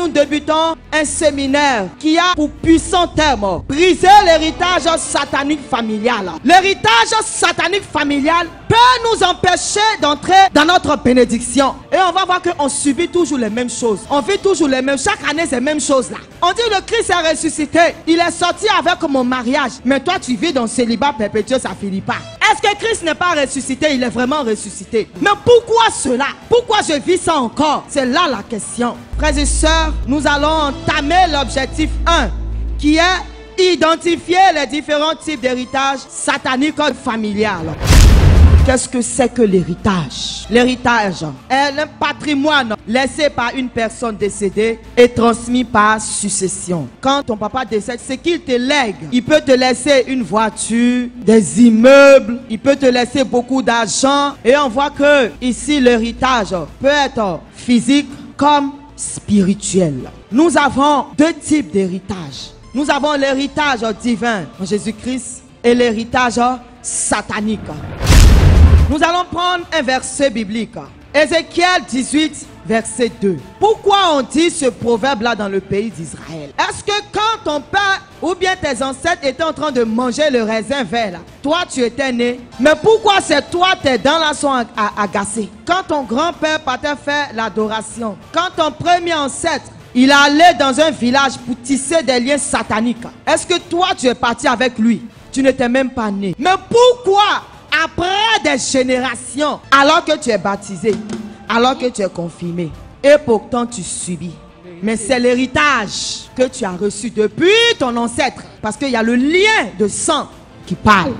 nous débutons un séminaire qui a pour puissant thème briser l'héritage satanique familial. L'héritage satanique familial peut nous empêcher d'entrer dans notre bénédiction. Et on va voir qu'on subit toujours les mêmes choses. On vit toujours les mêmes. Chaque année, ces mêmes choses-là. On dit le Christ est ressuscité. Il est sorti avec mon mariage. Mais toi, tu vis dans le célibat perpétuel, ça finit pas. Est-ce que Christ n'est pas ressuscité? Il est vraiment ressuscité. Mais pourquoi cela? Pourquoi je vis ça encore? C'est là la question. Frères et sœurs, nous allons entamer l'objectif 1, qui est identifier les différents types d'héritage satanique ou familial. Qu'est-ce que c'est que l'héritage? L'héritage est un patrimoine laissé par une personne décédée et transmis par succession. Quand ton papa décède, c'est qu'il te lègue. Il peut te laisser une voiture, des immeubles, il peut te laisser beaucoup d'argent. Et on voit que ici l'héritage peut être physique comme spirituel. Nous avons deux types d'héritage. Nous avons l'héritage divin en Jésus-Christ et l'héritage satanique. Nous allons prendre un verset biblique. Ézéchiel 18, verset 2. Pourquoi on dit ce proverbe-là dans le pays d'Israël? Est-ce que quand ton père ou bien tes ancêtres étaient en train de manger le raisin vert, là, toi tu étais né? Mais pourquoi c'est toi tes dents là sont agacées? Quand ton grand-père partait faire l'adoration, quand ton premier ancêtre il allait dans un village pour tisser des liens sataniques, est-ce que toi tu es parti avec lui? Tu n'étais même pas né. Mais pourquoi après des générations, alors que tu es baptisé, alors que tu es confirmé, et pourtant tu subis? Mais c'est l'héritage que tu as reçu depuis ton ancêtre, parce qu'il y a le lien de sang qui parle.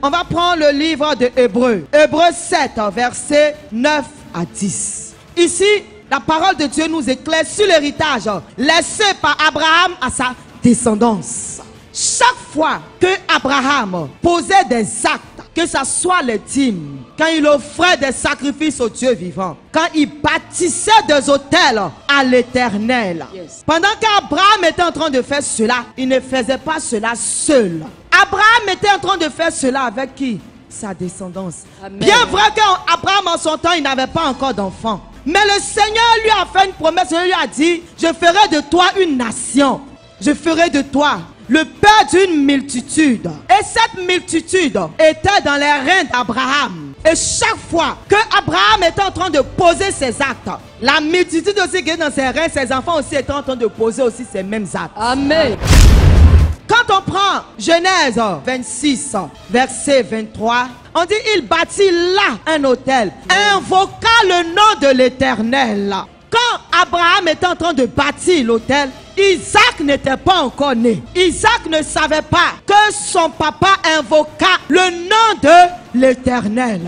On va prendre le livre de Hébreux, Hébreux 7, versets 9 à 10. Ici, la parole de Dieu nous éclaire sur l'héritage laissé par Abraham à sa descendance. Chaque fois que Abraham posait des actes, que ce soit les dîmes, quand il offrait des sacrifices au Dieu vivant, quand il bâtissait des autels à l'Éternel, pendant qu'Abraham était en train de faire cela, il ne faisait pas cela seul. Abraham était en train de faire cela avec qui? Sa descendance. Amen. Bien vrai qu'Abraham en son temps, il n'avait pas encore d'enfants. Mais le Seigneur lui a fait une promesse, il lui a dit, je ferai de toi une nation. Je ferai de toi le père d'une multitude. Et cette multitude était dans les reins d'Abraham. Et chaque fois que Abraham était en train de poser ses actes, la multitude aussi qui est dans ses reins, ses enfants aussi étaient en train de poser aussi ces mêmes actes. Amen. Quand on prend Genèse 26, verset 23, on dit il bâtit là un autel, invoqua le nom de l'Éternel. Quand Abraham était en train de bâtir l'autel, Isaac n'était pas encore né. Isaac ne savait pas que son papa invoqua le nom de l'Éternel.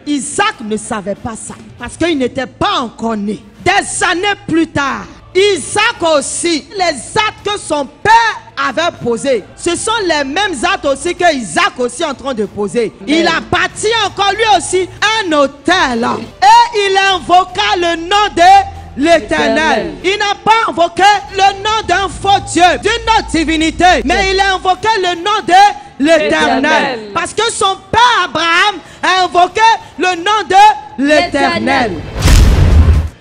Isaac ne savait pas ça parce qu'il n'était pas encore né. Des années plus tard, Isaac aussi, les actes que son père avait posés, ce sont les mêmes actes aussi que Isaac aussi est en train de poser. Il a bâti encore lui aussi un autel et il invoqua le nom de l'Éternel. Il n'a pas invoqué le nom d'un faux Dieu, d'une autre divinité, mais il a invoqué le nom de l'Éternel. Parce que son père Abraham a invoqué le nom de l'Éternel.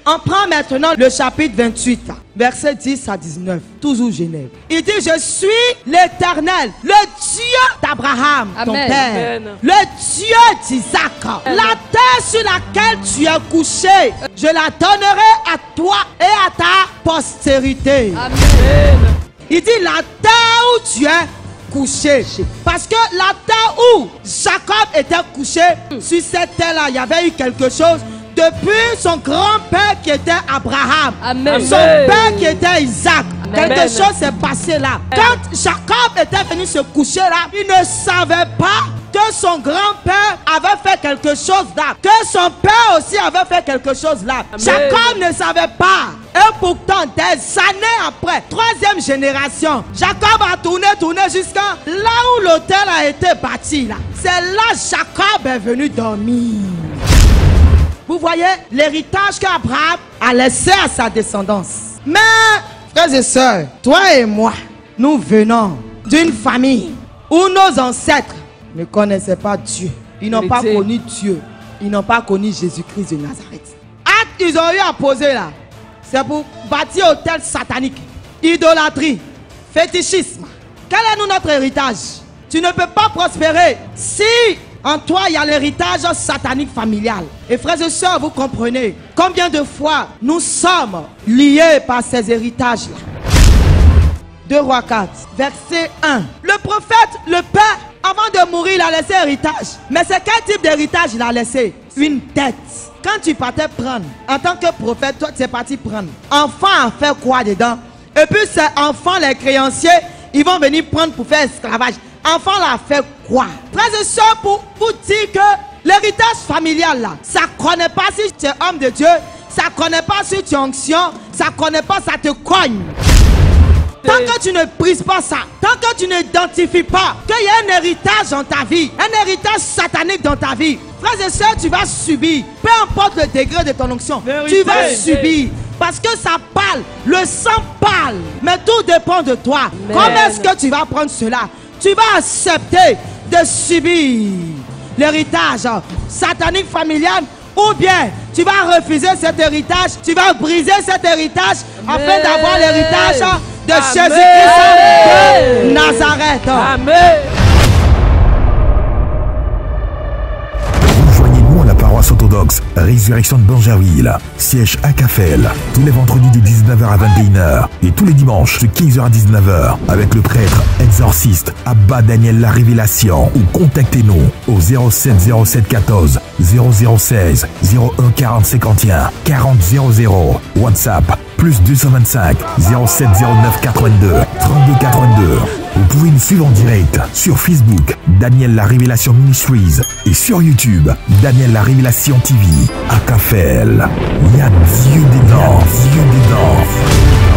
On prend maintenant le chapitre 28, versets 10 à 19, toujours Genève. Il dit, je suis l'Éternel, le Dieu d'Abraham, ton père, le Dieu d'Isaac. La terre sur laquelle tu es couché, je la donnerai à toi et à ta postérité. Amen. Il dit, la terre où tu es couché, parce que la terre où Jacob était couché, sur cette terre-là, il y avait eu quelque chose. Depuis son grand-père qui était Abraham, Amen. Son père qui était Isaac, Amen. Quelque chose s'est passé là. Quand Jacob était venu se coucher là, il ne savait pas que son grand-père avait fait quelque chose là, que son père aussi avait fait quelque chose là. Amen. Jacob ne savait pas. Et pourtant, des années après, troisième génération, Jacob a tourné jusqu'à là où l'autel a été bâti là. C'est là Jacob est venu dormir. Vous voyez l'héritage qu'Abraham a laissé à sa descendance. Mais, frères et sœurs, toi et moi, nous venons d'une famille où nos ancêtres ne connaissaient pas Dieu. Ils n'ont pas connu Dieu. Ils n'ont pas connu Jésus-Christ de Nazareth. Acte ils ont eu à poser là, c'est pour bâti autel satanique, idolâtrie, fétichisme. Quel est notre héritage? Tu ne peux pas prospérer si en toi il y a l'héritage satanique familial. Et frères et sœurs, vous comprenez combien de fois nous sommes liés par ces héritages-là. 2 Rois 4, verset 1. Le prophète, le père, avant de mourir, il a laissé héritage. Mais c'est quel type d'héritage il a laissé? Une tête. Quand tu partais prendre, en tant que prophète, toi tu es parti prendre. Enfant a fait quoi dedans? Et puis ces enfants, les créanciers, ils vont venir prendre pour faire esclavage. Enfant l'a fait quoi? Frères et sœurs, pour vous dire que l'héritage familial là, ça ne connaît pas si tu es homme de Dieu, ça ne connaît pas si tu es onction, ça ne connaît pas, ça te cogne. Tant que tu ne brises pas ça, tant que tu n'identifies pas qu'il y a un héritage dans ta vie, un héritage satanique dans ta vie, frères et sœurs, tu vas subir. Peu importe le degré de ton onction, tu vas subir. Parce que ça parle, le sang parle. Mais tout dépend de toi. Comment est-ce que tu vas prendre cela? Tu vas accepter de subir l'héritage satanique familial, ou bien tu vas refuser cet héritage, tu vas briser cet héritage afin d'avoir l'héritage de Jésus-Christ de Nazareth. Amen. Rejoignez-nous à la paroisse orthodoxe Résurrection de Bangerville, siège à Cafel, tous les vendredis de 19h à 21h et tous les dimanches de 15h à 19h avec le prêtre exorciste Abba Daniel La Révélation, ou contactez-nous au 07 07 14 0016 01 40 51 40 00, WhatsApp plus 225 07 09 82 32 82. Vous pouvez nous suivre en direct sur Facebook Daniel La Révélation Ministries et sur YouTube Daniel La Révélation TV. À Cafel, il y a Dieu dedans, Dieu dedans.